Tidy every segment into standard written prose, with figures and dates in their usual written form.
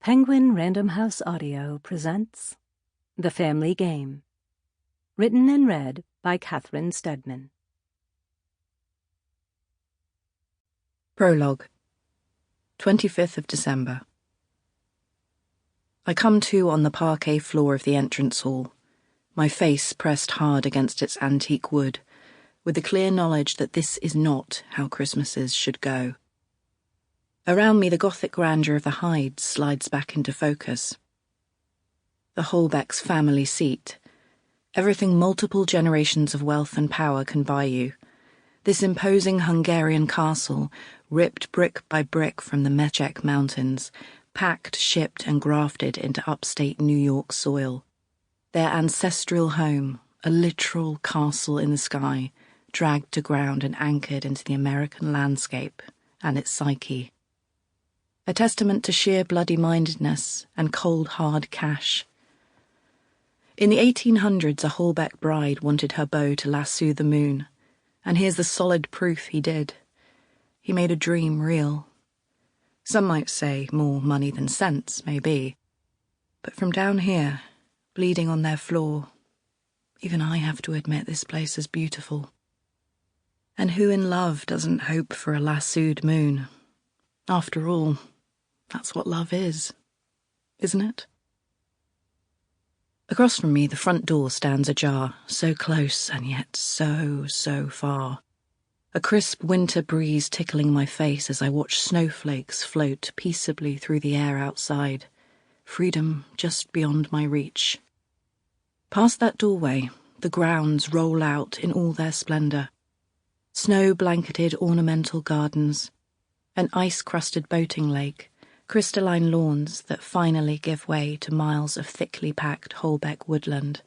Penguin Random House Audio presents The Family Game. Written and read by Catherine Steadman. Prologue, 25th of December. I come to on the parquet floor of the entrance hall, my face pressed hard against its antique wood, with the clear knowledge that this is not how Christmases should go. Around me, the Gothic grandeur of the Hydes slides back into focus. The Holbecks family seat. Everything multiple generations of wealth and power can buy you. This imposing Hungarian castle, ripped brick by brick from the Murdochs mountains, packed, shipped, and grafted into upstate New York soil. Their ancestral home, a literal castle in the sky, dragged to ground and anchored into the American landscape and its psyche. A testament to sheer bloody-mindedness and cold, hard cash. In the 1800s, a Holbeck bride wanted her beau to lasso the moon, and here's the solid proof he did. He made a dream real. Some might say more money than sense, maybe. But from down here, bleeding on their floor, even I have to admit this place is beautiful. And who in love doesn't hope for a lassoed moon? After all, that's what love is, isn't it? Across from me, the front door stands ajar, so close and yet so far. A crisp winter breeze tickling my face as I watch snowflakes float peaceably through the air outside, freedom just beyond my reach. Past that doorway, the grounds roll out in all their splendor. Snow-blanketed ornamental gardens, an ice-crusted boating lake, crystalline lawns that finally give way to miles of thickly packed Holbeck woodland.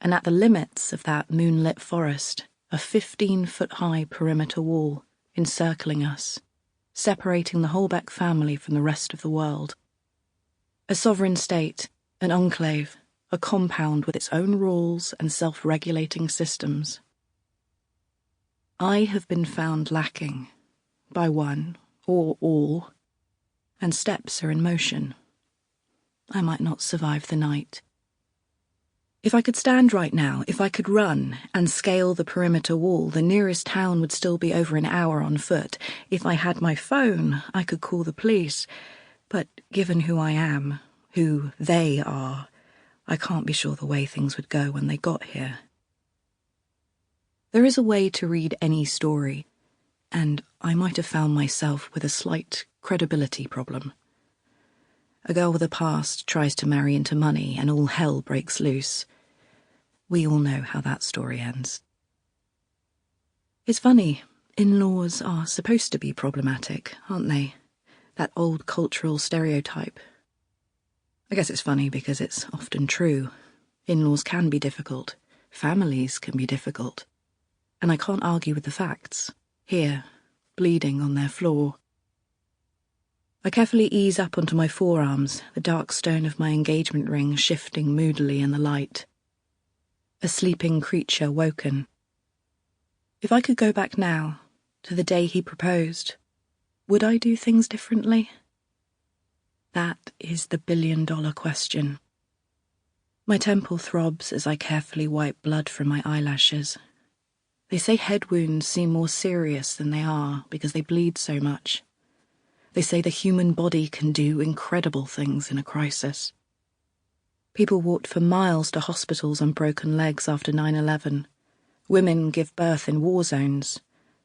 And at the limits of that moonlit forest, a 15-foot-high perimeter wall encircling us, separating the Holbeck family from the rest of the world. A sovereign state, an enclave, a compound with its own rules and self-regulating systems. I have been found lacking, by one or all, and steps are in motion. I might not survive the night. If I could stand right now, if I could run and scale the perimeter wall, the nearest town would still be over an hour on foot. If I had my phone, I could call the police. But given who I am, who they are, I can't be sure the way things would go when they got here. There is a way to read any story, and I might have found myself with a slight credibility problem. A girl with a past tries to marry into money and all hell breaks loose. We all know how that story ends. It's funny, in-laws are supposed to be problematic, aren't they? That old cultural stereotype. I guess it's funny because it's often true. In-laws can be difficult. Families can be difficult. And I can't argue with the facts. Here, bleeding on their floor. I carefully ease up onto my forearms, the dark stone of my engagement ring shifting moodily in the light. A sleeping creature woken. If I could go back now, to the day he proposed, would I do things differently? That is the billion-dollar question. My temple throbs as I carefully wipe blood from my eyelashes. They say head wounds seem more serious than they are because they bleed so much. They say the human body can do incredible things in a crisis. People walked for miles to hospitals on broken legs after 9/11. Women give birth in war zones.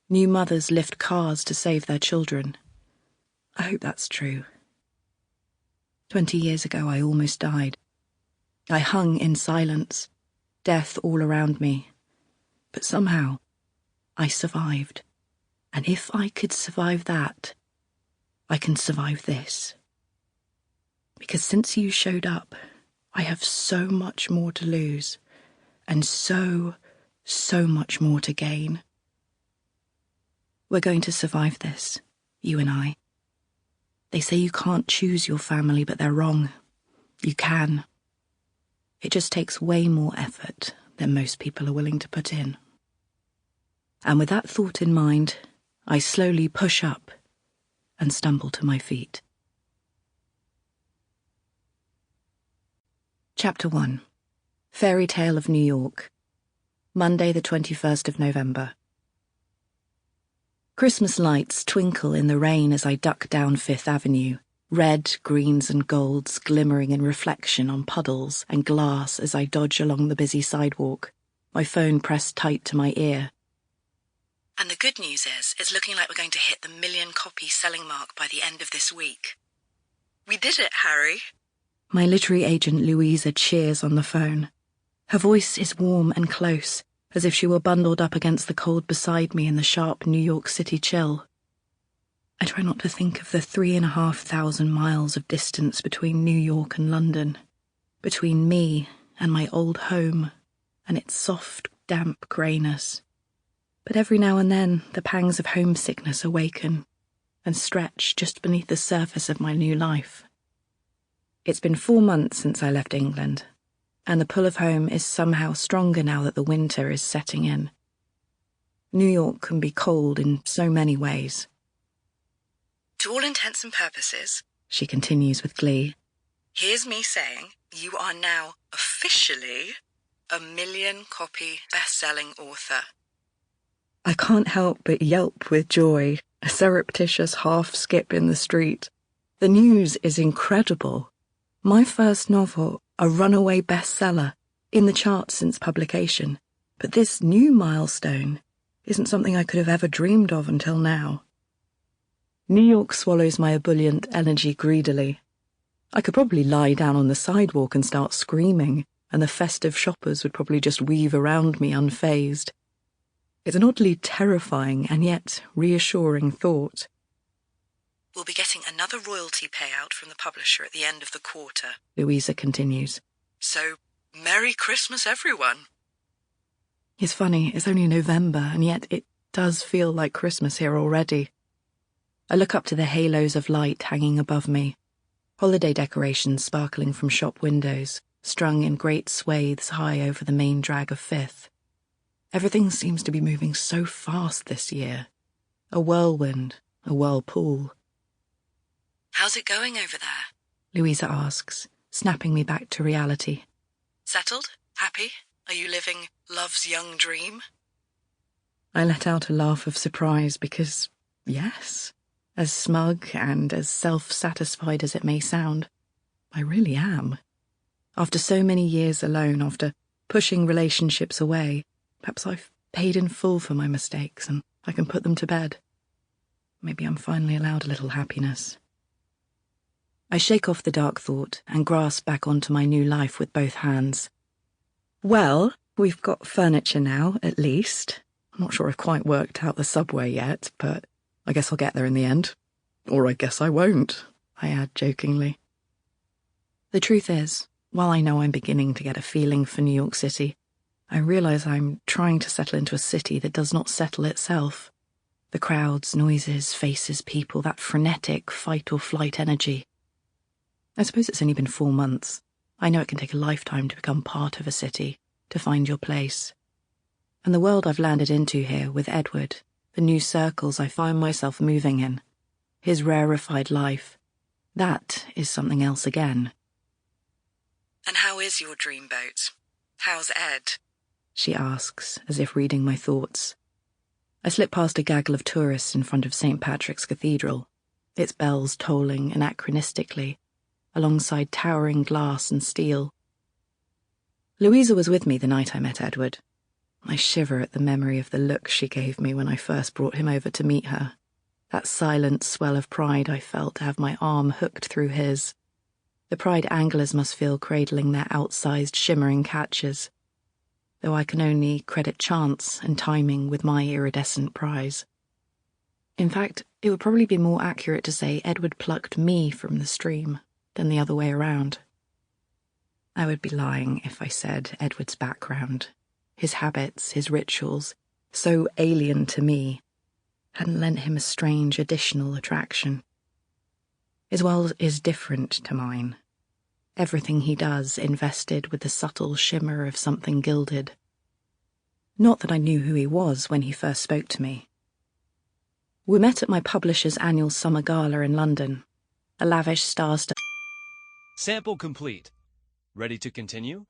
New mothers lift cars to save their children. I hope that's true. 20 years ago, I almost died. I hung in silence, death all around me. But somehow, I survived. And if I could survive that, I can survive this. Because since you showed up, I have so much more to lose, and so much more to gain. We're going to survive this, you and I. They say you can't choose your family, but they're wrong. You can. It just takes way more effort than most people are willing to put in. And with that thought in mind, I slowly push up and stumble to my feet. Chapter 1. Fairy Tale of New York. Monday the 21st of November. Christmas lights twinkle in the rain as I duck down Fifth Avenue, red, greens and golds glimmering in reflection on puddles and glass as I dodge along the busy sidewalk, my phone pressed tight to my ear. And the good news is, it's looking like we're going to hit the 1 million copy selling mark by the end of this week. We did it, Harry. My literary agent Louisa cheers on the phone. Her voice is warm and close, as if she were bundled up against the cold beside me in the sharp New York City chill. I try not to think of the 3,500 miles of distance between New York and London, between me and my old home and its soft, damp greyness. But every now and then the pangs of homesickness awaken and stretch just beneath the surface of my new life. It's been 4 months since I left England, and the pull of home is somehow stronger now that the winter is setting in. New York can be cold in so many ways. To all intents and purposes, she continues with glee, here's me saying you are now officially a 1 million copy best-selling author. I can't help but yelp with joy, a surreptitious half-skip in the street. The news is incredible. My first novel, a runaway bestseller, in the charts since publication. But this new milestone isn't something I could have ever dreamed of until now. New York swallows my ebullient energy greedily. I could probably lie down on the sidewalk and start screaming, and the festive shoppers would probably just weave around me unfazed. It's an oddly terrifying and yet reassuring thought. We'll be getting another royalty payout from the publisher at the end of the quarter, Louisa continues. So, Merry Christmas, everyone. It's funny, it's only November, and yet it does feel like Christmas here already. I look up to the halos of light hanging above me, holiday decorations sparkling from shop windows, strung in great swathes high over the main drag of Fifth. Everything seems to be moving so fast this year. A whirlwind, a whirlpool. How's it going over there? Louisa asks, snapping me back to reality. Settled? Happy? Are you living love's young dream? I let out a laugh of surprise because, yes, as smug and as self-satisfied as it may sound, I really am. After so many years alone, after pushing relationships away, perhaps I've paid in full for my mistakes and I can put them to bed. Maybe I'm finally allowed a little happiness. I shake off the dark thought and grasp back onto my new life with both hands. Well, we've got furniture now, at least. I'm not sure I've quite worked out the subway yet, but I guess I'll get there in the end. Or I guess I won't, I add jokingly. The truth is, while I know I'm beginning to get a feeling for New York City, I realise I'm trying to settle into a city that does not settle itself. The crowds, noises, faces, people, that frenetic fight-or-flight energy. I suppose it's only been 4 months. I know it can take a lifetime to become part of a city, to find your place. And the world I've landed into here with Edward, the new circles I find myself moving in, his rarefied life, that is something else again. And how is your dreamboat? How's Ed? She asks, as if reading my thoughts. I slip past a gaggle of tourists in front of St. Patrick's Cathedral, its bells tolling anachronistically, alongside towering glass and steel. Louisa was with me the night I met Edward. I shiver at the memory of the look she gave me when I first brought him over to meet her, that silent swell of pride I felt to have my arm hooked through his, the pride anglers must feel cradling their outsized shimmering catches, though I can only credit chance and timing with my iridescent prize. In fact, it would probably be more accurate to say Edward plucked me from the stream than the other way around. I would be lying if I said Edward's background, his habits, his rituals, so alien to me, hadn't lent him a strange additional attraction. His world is different to mine. Everything he does invested with the subtle shimmer of something gilded. Not that I knew who he was when he first spoke to me. We met at my publisher's annual summer gala in London, a lavish star-studded... Sample complete. Ready to continue?